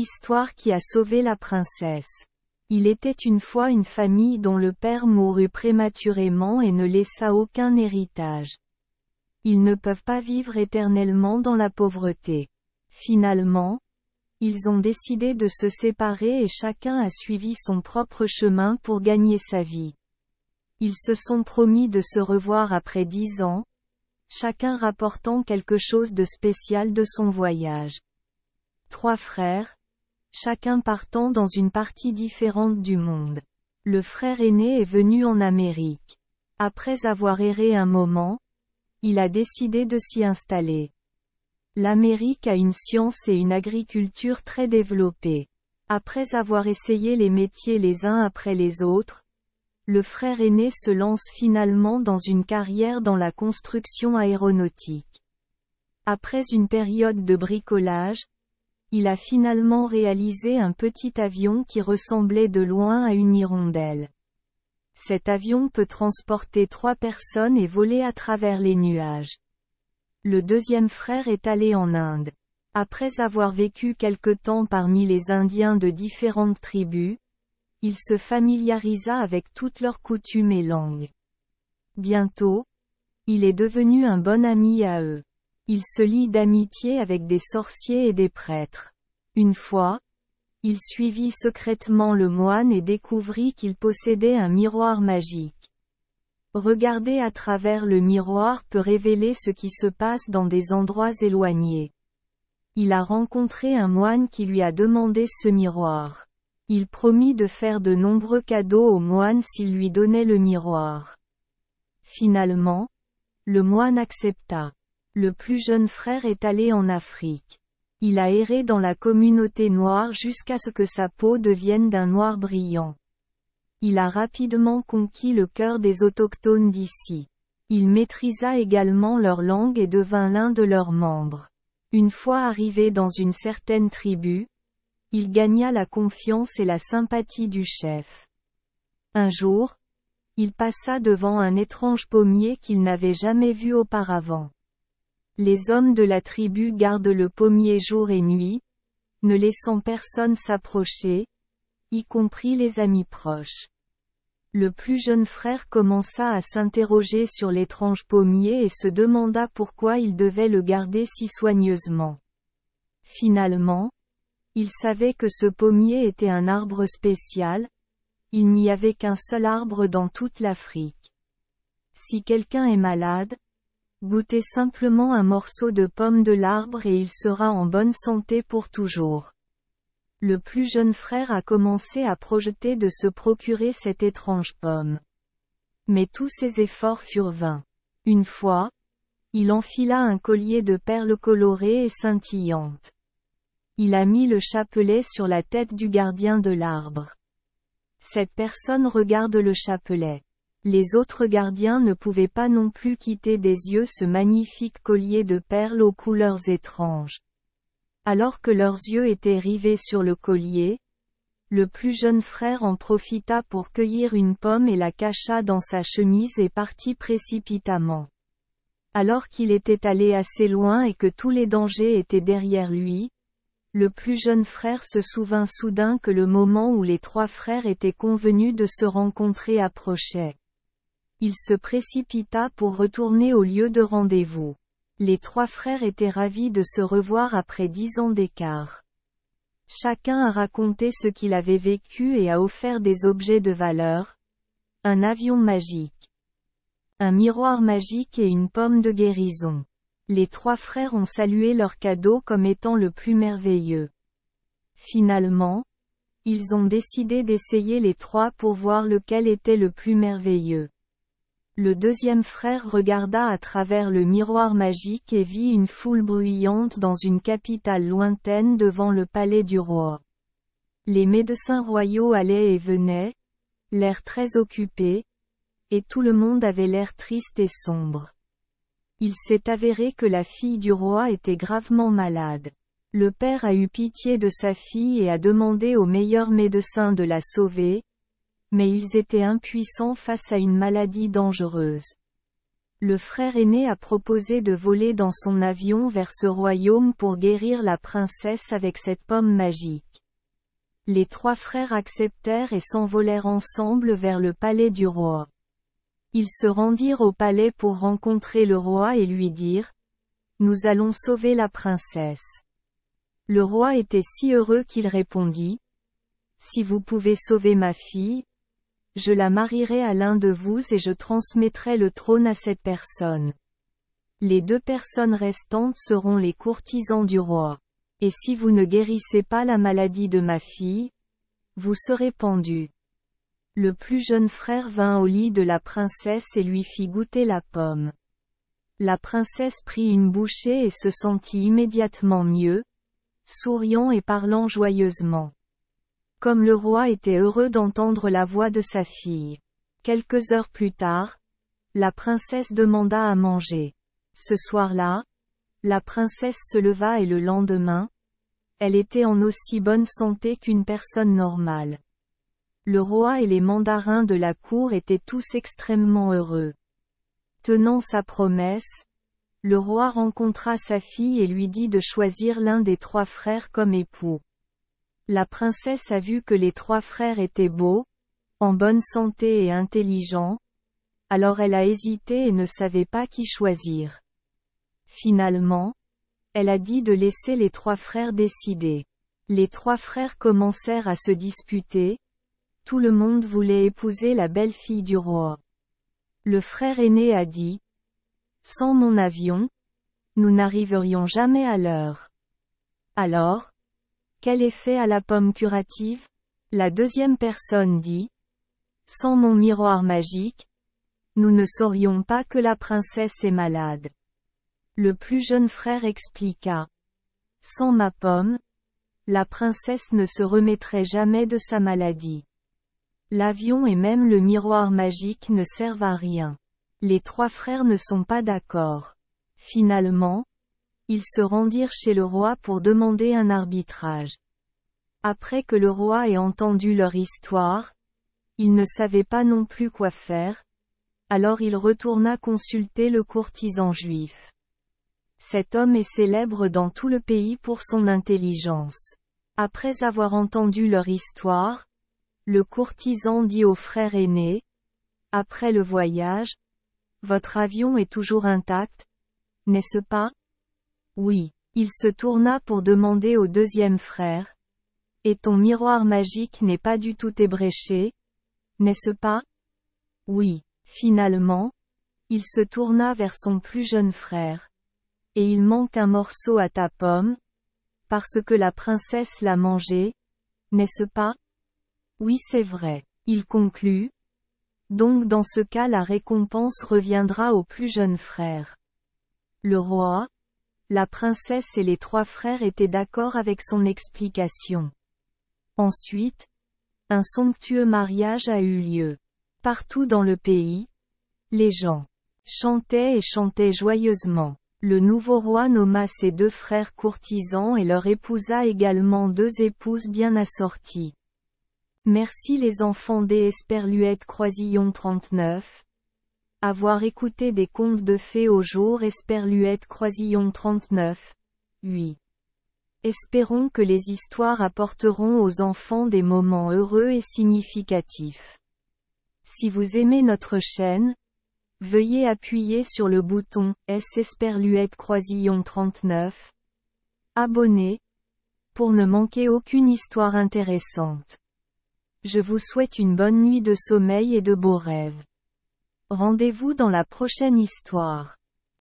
Histoire qui a sauvé la princesse. Il était une fois une famille dont le père mourut prématurément et ne laissa aucun héritage. Ils ne peuvent pas vivre éternellement dans la pauvreté. Finalement, ils ont décidé de se séparer et chacun a suivi son propre chemin pour gagner sa vie. Ils se sont promis de se revoir après 10 ans, chacun rapportant quelque chose de spécial de son voyage. 3 frères, chacun partant dans une partie différente du monde. Le frère aîné est venu en Amérique. Après avoir erré un moment, il a décidé de s'y installer. L'Amérique a une science et une agriculture très développées. Après avoir essayé les métiers les uns après les autres, le frère aîné se lance finalement dans une carrière dans la construction aéronautique. Après une période de bricolage, il a finalement réalisé un petit avion qui ressemblait de loin à une hirondelle. Cet avion peut transporter 3 personnes et voler à travers les nuages. Le deuxième frère est allé en Inde. Après avoir vécu quelque temps parmi les Indiens de différentes tribus, il se familiarisa avec toutes leurs coutumes et langues. Bientôt, il est devenu un bon ami à eux. Il se lie d'amitié avec des sorciers et des prêtres. Une fois, il suivit secrètement le moine et découvrit qu'il possédait un miroir magique. Regarder à travers le miroir peut révéler ce qui se passe dans des endroits éloignés. Il a rencontré un moine qui lui a demandé ce miroir. Il promit de faire de nombreux cadeaux au moine s'il lui donnait le miroir. Finalement, le moine accepta. Le plus jeune frère est allé en Afrique. Il a erré dans la communauté noire jusqu'à ce que sa peau devienne d'un noir brillant. Il a rapidement conquis le cœur des autochtones d'ici. Il maîtrisa également leur langue et devint l'un de leurs membres. Une fois arrivé dans une certaine tribu, il gagna la confiance et la sympathie du chef. Un jour, il passa devant un étrange pommier qu'il n'avait jamais vu auparavant. Les hommes de la tribu gardent le pommier jour et nuit, ne laissant personne s'approcher, y compris les amis proches. Le plus jeune frère commença à s'interroger sur l'étrange pommier et se demanda pourquoi il devait le garder si soigneusement. Finalement, il savait que ce pommier était un arbre spécial, il n'y avait qu'un seul arbre dans toute l'Afrique. Si quelqu'un est malade, goûtez simplement un morceau de pomme de l'arbre et il sera en bonne santé pour toujours. Le plus jeune frère a commencé à projeter de se procurer cette étrange pomme. Mais tous ses efforts furent vains. Une fois, il enfila un collier de perles colorées et scintillantes. Il a mis le chapelet sur la tête du gardien de l'arbre. Cette personne regarde le chapelet. Les autres gardiens ne pouvaient pas non plus quitter des yeux ce magnifique collier de perles aux couleurs étranges. Alors que leurs yeux étaient rivés sur le collier, le plus jeune frère en profita pour cueillir une pomme et la cacha dans sa chemise et partit précipitamment. Alors qu'il était allé assez loin et que tous les dangers étaient derrière lui, le plus jeune frère se souvint soudain que le moment où les 3 frères étaient convenus de se rencontrer approchait. Il se précipita pour retourner au lieu de rendez-vous. Les 3 frères étaient ravis de se revoir après 10 ans d'écart. Chacun a raconté ce qu'il avait vécu et a offert des objets de valeur. Un avion magique, un miroir magique et une pomme de guérison. Les 3 frères ont salué leur cadeau comme étant le plus merveilleux. Finalement, ils ont décidé d'essayer les 3 pour voir lequel était le plus merveilleux. Le deuxième frère regarda à travers le miroir magique et vit une foule bruyante dans une capitale lointaine devant le palais du roi. Les médecins royaux allaient et venaient, l'air très occupé, et tout le monde avait l'air triste et sombre. Il s'est avéré que la fille du roi était gravement malade. Le père a eu pitié de sa fille et a demandé aux meilleurs médecins de la sauver, mais ils étaient impuissants face à une maladie dangereuse. Le frère aîné a proposé de voler dans son avion vers ce royaume pour guérir la princesse avec cette pomme magique. Les 3 frères acceptèrent et s'envolèrent ensemble vers le palais du roi. Ils se rendirent au palais pour rencontrer le roi et lui dire: Nous allons sauver la princesse. Le roi était si heureux qu'il répondit: Si vous pouvez sauver ma fille, je la marierai à l'un de vous et je transmettrai le trône à cette personne. Les 2 personnes restantes seront les courtisans du roi. Et si vous ne guérissez pas la maladie de ma fille, vous serez pendu. Le plus jeune frère vint au lit de la princesse et lui fit goûter la pomme. La princesse prit une bouchée et se sentit immédiatement mieux, souriant et parlant joyeusement. Comme le roi était heureux d'entendre la voix de sa fille. Quelques heures plus tard, la princesse demanda à manger. Ce soir-là, la princesse se leva et le lendemain, elle était en aussi bonne santé qu'une personne normale. Le roi et les mandarins de la cour étaient tous extrêmement heureux. Tenant sa promesse, le roi rencontra sa fille et lui dit de choisir l'un des 3 frères comme époux. La princesse a vu que les 3 frères étaient beaux, en bonne santé et intelligents, alors elle a hésité et ne savait pas qui choisir. Finalement, elle a dit de laisser les 3 frères décider. Les 3 frères commencèrent à se disputer. Tout le monde voulait épouser la belle-fille du roi. Le frère aîné a dit: Sans mon avion, nous n'arriverions jamais à l'heure. Alors, quel effet a la pomme curative? La deuxième personne dit: Sans mon miroir magique, nous ne saurions pas que la princesse est malade. Le plus jeune frère expliqua: Sans ma pomme, la princesse ne se remettrait jamais de sa maladie. L'avion et même le miroir magique ne servent à rien. Les 3 frères ne sont pas d'accord. Finalement, ils se rendirent chez le roi pour demander un arbitrage. Après que le roi ait entendu leur histoire, il ne savait pas non plus quoi faire, alors il retourna consulter le courtisan juif. Cet homme est célèbre dans tout le pays pour son intelligence. Après avoir entendu leur histoire, le courtisan dit au frère aîné: Après le voyage, votre avion est toujours intact, n'est-ce pas? Oui. Il se tourna pour demander au deuxième frère: Et ton miroir magique n'est pas du tout ébréché, n'est-ce pas? Oui. Finalement, il se tourna vers son plus jeune frère. Et il manque un morceau à ta pomme, parce que la princesse l'a mangé, n'est-ce pas? Oui, c'est vrai. Il conclut: Donc dans ce cas la récompense reviendra au plus jeune frère. Le roi, la princesse et les 3 frères étaient d'accord avec son explication. Ensuite, un somptueux mariage a eu lieu. Partout dans le pays, les gens chantaient et chantaient joyeusement. Le nouveau roi nomma ses 2 frères courtisans et leur épousa également 2 épouses bien assorties. Merci les enfants des Esperluette Croisillon 39. Avoir écouté des contes de fées au jour Esperluette Croisillon 39. 8. Espérons que les histoires apporteront aux enfants des moments heureux et significatifs. Si vous aimez notre chaîne, veuillez appuyer sur le bouton S Esperluette Croisillon 39. Abonner, pour ne manquer aucune histoire intéressante. Je vous souhaite une bonne nuit de sommeil et de beaux rêves. Rendez-vous dans la prochaine histoire.